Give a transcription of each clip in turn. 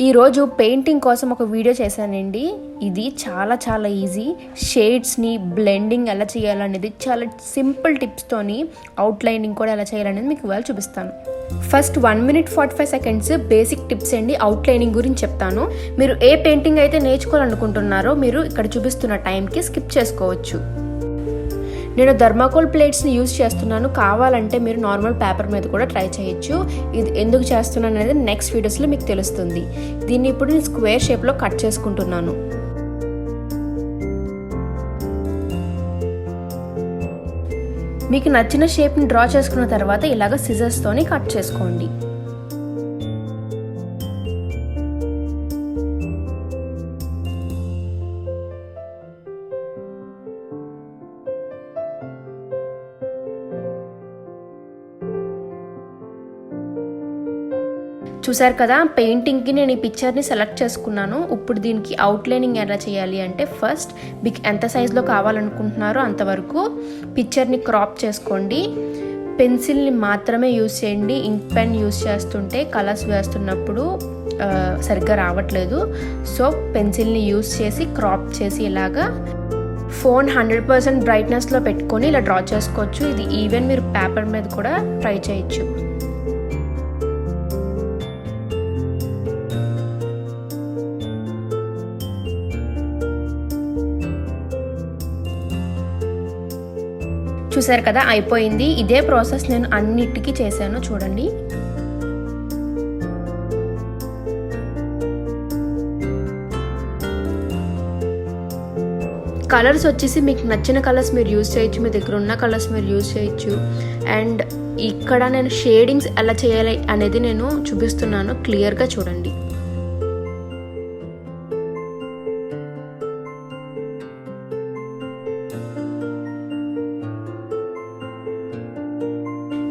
ఈ రోజు పెయింటింగ్ కోసం ఒక వీడియో చేశానండి. ఇది చాలా ఈజీ. షేడ్స్ ని బ్లెండింగ్ ఎలా చేయాలనేది చాలా సింపుల్ టిప్స్ తోని అవుట్లైనింగ్ కూడా ఎలా చేయాలనేది మీకు ఇవాళ చూపిస్తాను. First 1 minute 45 seconds basic tips అండి. అవుట్లైనింగ్ గురించి చెప్తాను. మీరు ఏ పెయింటింగ్ అయితే నేర్చుకోవాలనుకుంటున్నారో మీరు ఇక్కడ చూపిస్తున్న టైంకి స్కిప్ చేసుకోవచ్చు. నేను థర్మాకోల్ ప్లేట్స్ని యూజ్ చేస్తున్నాను. కావాలంటే మీరు నార్మల్ పేపర్ మీద కూడా ట్రై చేయొచ్చు. ఇది ఎందుకు చేస్తున్నాను అనేది నెక్స్ట్ వీడియోస్లో మీకు తెలుస్తుంది. దీన్ని ఇప్పుడు నేను స్క్వేర్ షేప్లో కట్ చేసుకుంటున్నాను. మీకు నచ్చిన షేప్ని డ్రా చేసుకున్న తర్వాత ఇలాగ సిజర్స్తోని కట్ చేసుకోండి. చూసారు కదా, పెయింటింగ్కి నేను ఈ పిక్చర్ని సెలెక్ట్ చేసుకున్నాను. ఇప్పుడు దీనికి అవుట్లైనింగ్ ఎలా చేయాలి అంటే ఫస్ట్ మీకు ఎంత సైజులో కావాలనుకుంటున్నారో అంతవరకు పిక్చర్ని క్రాప్ చేసుకోండి. పెన్సిల్ని మాత్రమే యూజ్ చేయండి. ఇంక్ పెన్ యూజ్ చేస్తుంటే కలర్స్ వేస్తున్నప్పుడు సరిగ్గా రావట్లేదు. సో పెన్సిల్ని యూజ్ చేసి క్రాప్ చేసి ఇలాగా ఫోన్ 100% బ్రైట్నెస్లో పెట్టుకొని ఇలా డ్రా చేసుకోవచ్చు. ఇది ఈవెన్ మీరు పేపర్ మీద కూడా ట్రై చేయొచ్చు. చూసారు కదా, అయిపోయింది. ఇదే ప్రాసెస్ నేను అన్నిటికీ చేశాను. చూడండి, కలర్స్ వచ్చేసి మీకు నచ్చిన కలర్స్ మీరు యూజ్ చేయొచ్చు. మీ దగ్గర ఉన్న కలర్స్ మీరు యూజ్ చేయొచ్చు. అండ్ ఇక్కడ నేను షేడింగ్స్ ఎలా చేయాలి అనేది నేను చూపిస్తున్నాను. క్లియర్గా చూడండి.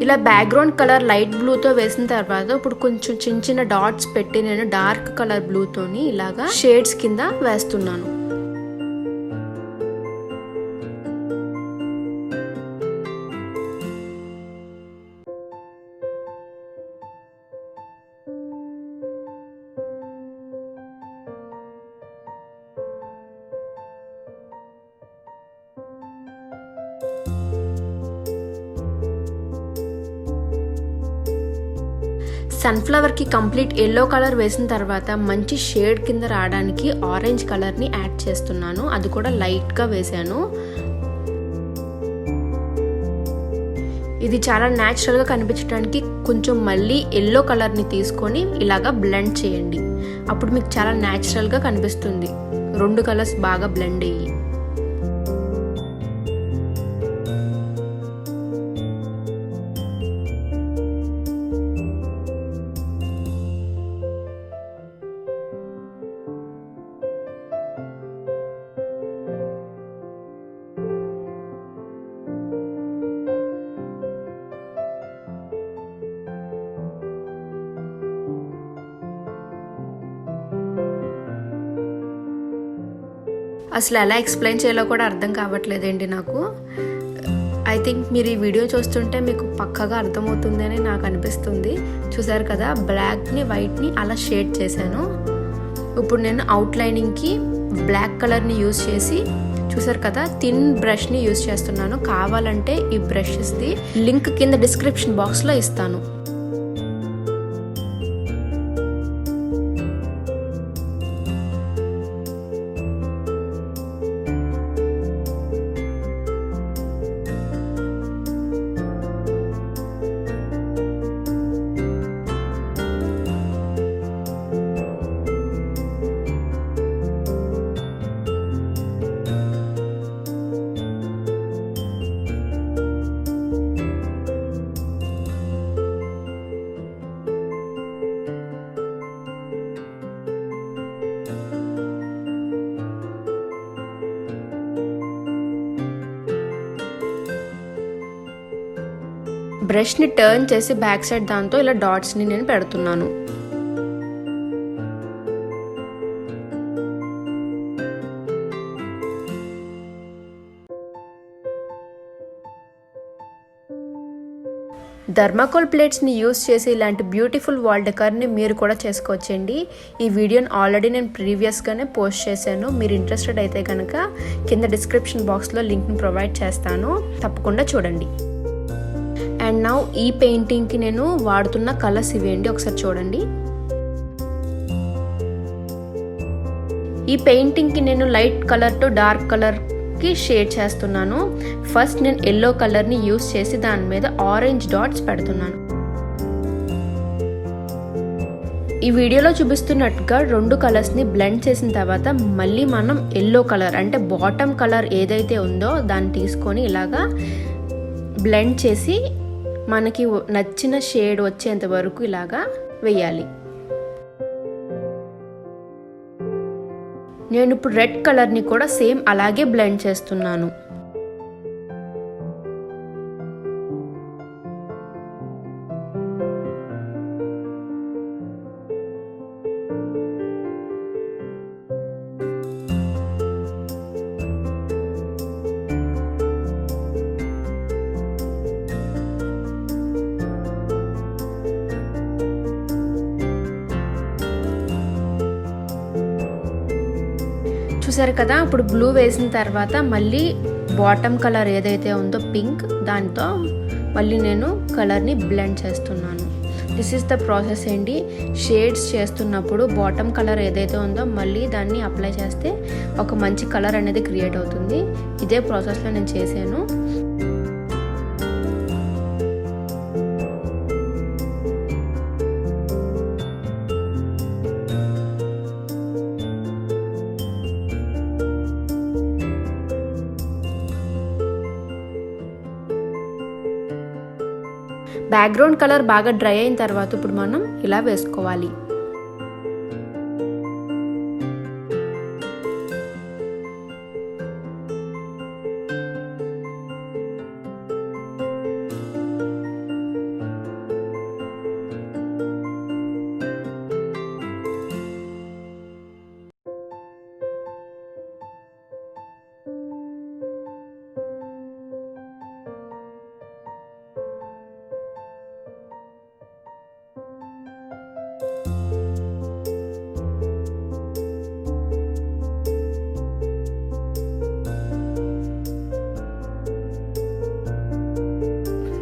ఇలా బ్యాక్గ్రౌండ్ కలర్ లైట్ బ్లూతో వేసిన తర్వాత ఇప్పుడు కొంచెం చిన్న డాట్స్ పెట్టి నేను డార్క్ కలర్ బ్లూతోని ఇలాగా షేడ్స్ కింద వేస్తున్నాను. సన్ఫ్లవర్కి కంప్లీట్ ఎల్లో కలర్ వేసిన తర్వాత మంచి షేడ్ కింద రావడానికి ఆరెంజ్ కలర్ని యాడ్ చేస్తున్నాను. అది కూడా లైట్గా వేసాను. ఇది చాలా న్యాచురల్గా కనిపించడానికి కొంచెం మళ్ళీ ఎల్లో కలర్ని తీసుకొని ఇలాగా బ్లెండ్ చేయండి. అప్పుడు మీకు చాలా న్యాచురల్గా కనిపిస్తుంది. 2 కలర్స్ బాగా బ్లెండ్ అయ్యి. అసలు ఎలా ఎక్స్ప్లెయిన్ చేయాలో కూడా అర్థం కావట్లేదండి నాకు. ఐ థింక్ మీరు ఈ వీడియో చూస్తుంటే మీకు పక్కగా అర్థమవుతుందని నాకు అనిపిస్తుంది. చూసారు కదా, బ్లాక్ని వైట్ని అలా షేడ్ చేశాను. ఇప్పుడు నేను అవుట్లైనింగ్కి బ్లాక్ కలర్ని యూజ్ చేసి చూసారు కదా థిన్ బ్రష్ని యూజ్ చేస్తున్నాను. కావాలంటే ఈ బ్రషెస్ది లింక్ కింద డిస్క్రిప్షన్ బాక్స్లో ఇస్తాను. బ్రష్ని టర్న్ చేసి బ్యాక్ సైడ్ దాంతో ఇలా డాట్స్ని నేను పెడుతున్నాను. థర్మాకోల్ ప్లేట్స్ని యూస్ చేసి ఇలాంటి బ్యూటిఫుల్ వాల్ డెకర్ని మీరు కూడా చేసుకోవచ్చండి. ఈ వీడియోని ఆల్రెడీ నేను ప్రీవియస్గానే పోస్ట్ చేశాను. మీరు ఇంట్రెస్టెడ్ అయితే కనుక కింద డిస్క్రిప్షన్ బాక్స్లో లింక్ని ప్రొవైడ్ చేస్తాను, తప్పకుండా చూడండి. అండ్ నౌ ఈ పెయింటింగ్కి నేను వాడుతున్న కలర్స్ ఇవేంటి, ఒకసారి చూడండి. ఈ పెయింటింగ్కి నేను లైట్ కలర్ టు డార్క్ కలర్కి షేడ్ చేస్తున్నాను. ఫస్ట్ నేను ఎల్లో కలర్ని యూస్ చేసి దాని మీద ఆరెంజ్ డాట్స్ పెడుతున్నాను. ఈ వీడియోలో చూపిస్తున్నట్టుగా 2 కలర్స్ని బ్లెండ్ చేసిన తర్వాత మళ్ళీ మనం ఎల్లో కలర్ అంటే బాటమ్ కలర్ ఏదైతే ఉందో దాన్ని తీసుకొని ఇలాగా బ్లెండ్ చేసి మనకి నచ్చిన షేడ్ వచ్చేంత వరకు ఇలాగా వేయాలి. నేను ఇప్పుడు రెడ్ కలర్ని కూడా సేమ్ అలాగే బ్లెండ్ చేస్తున్నాను. చూసారు కదా, ఇప్పుడు బ్లూ వేసిన తర్వాత మళ్ళీ బాటమ్ కలర్ ఏదైతే ఉందో పింక్, దాంతో మళ్ళీ నేను కలర్ని బ్లెండ్ చేస్తున్నాను. దిస్ ఈస్ ద ప్రాసెస్ అండి. షేడ్స్ చేస్తున్నప్పుడు బాటమ్ కలర్ ఏదైతే ఉందో మళ్ళీ దాన్ని అప్లై చేస్తే ఒక మంచి కలర్ అనేది క్రియేట్ అవుతుంది. ఇదే ప్రాసెస్లో నేను చేశాను. బ్యాక్గ్రౌండ్ కలర్ బాగా డ్రై అయిన తర్వాత ఇప్పుడు మనం ఇలా వేసుకోవాలి.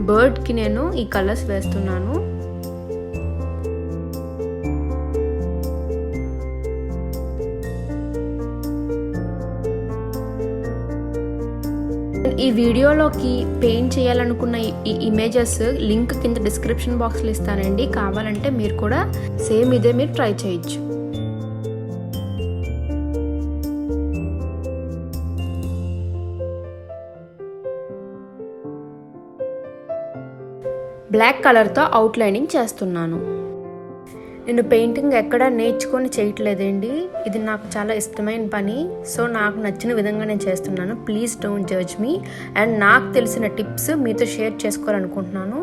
బర్డ్కి నేను ఈ కలర్స్ వేస్తున్నాను. ఈ వీడియోలోకి పెయింట్ చేయాలనుకున్న ఈ ఇమేజెస్ లింక్ కింద డిస్క్రిప్షన్ బాక్స్లో ఇస్తానండి. కావాలంటే మీరు కూడా సేమ్ ఇదే మీరు ట్రై చేయొచ్చు. బ్లాక్ కలర్తో అవుట్లైనింగ్ చేస్తున్నాను. నేను పెయింటింగ్ ఎక్కడ నేర్చుకొని చేయట్లేదండి, ఇది నాకు చాలా ఇష్టమైన పని. సో నాకు నచ్చిన విధంగా నేను చేస్తున్నాను. Please don't judge me. And నాకు తెలిసిన టిప్స్ మీతో షేర్ చేసుకోవాలనుకుంటున్నాను,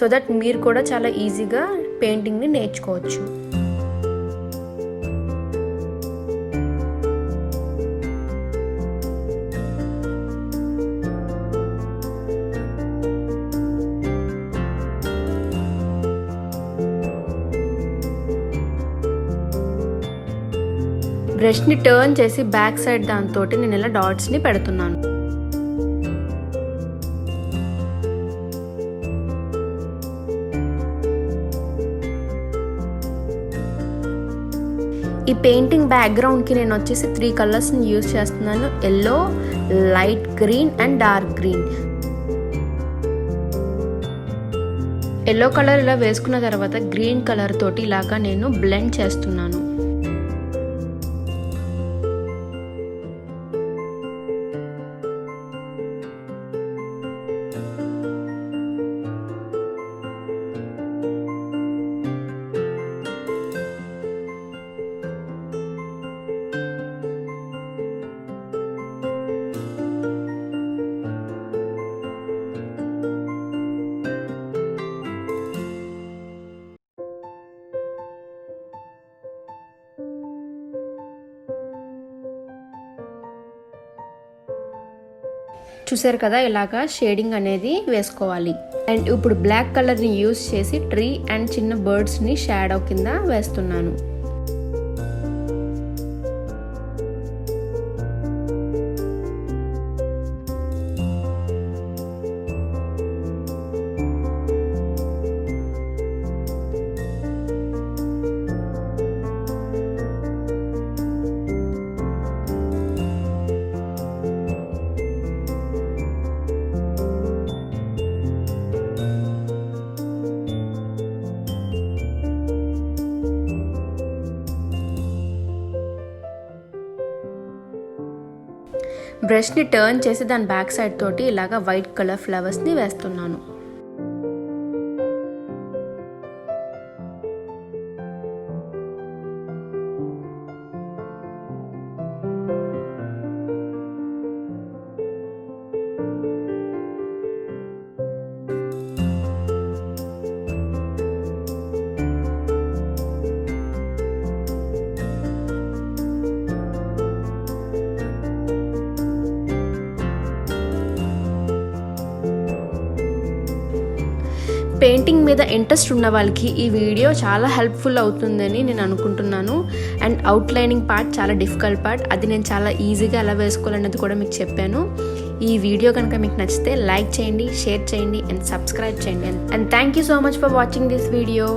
సో దట్ మీరు కూడా చాలా ఈజీగా పెయింటింగ్ని నేర్చుకోవచ్చు. బ్రష్ని టర్న్ చేసి బ్యాక్ సైడ్ దాంతో నేను ఇలా డాట్స్ని పెడుతున్నాను. ఈ పెయింటింగ్ బ్యాక్గ్రౌండ్కి నేను వచ్చేసి 3 కలర్స్ని యూజ్ చేస్తున్నాను. Yellow, light green and dark green. Yellow colour ఇలా వేసుకున్న తర్వాత గ్రీన్ కలర్ తోటి ఇలాగా నేను బ్లెండ్ చేస్తున్నాను. చూసారు కదా, ఇలాగా షేడింగ్ అనేది వేసుకోవాలి. అండ్ ఇప్పుడు బ్లాక్ కలర్ని యూస్ చేసి ట్రీ అండ్ చిన్న బర్డ్స్ని షాడో కింద వేస్తున్నాను. బ్రష్ని టర్న్ చేసి దాని బ్యాక్ సైడ్ తోటి ఇలాగా వైట్ కలర్ ఫ్లవర్స్ని వేస్తున్నాను. పెయింటింగ్ మీద ఇంట్రెస్ట్ ఉన్న వాళ్ళకి ఈ వీడియో చాలా హెల్ప్ఫుల్ అవుతుందని నేను అనుకుంటున్నాను. అండ్ అవుట్లైనింగ్ పార్ట్ చాలా డిఫికల్ట్ పార్ట్, అది నేను చాలా ఈజీగా ఎలా వేసుకోవాలన్నది కూడా మీకు చెప్పాను. ఈ వీడియో కనుక మీకు నచ్చితే లైక్ చేయండి, షేర్ చేయండి అండ్ సబ్స్క్రైబ్ చేయండి. And thank you so much for watching this video.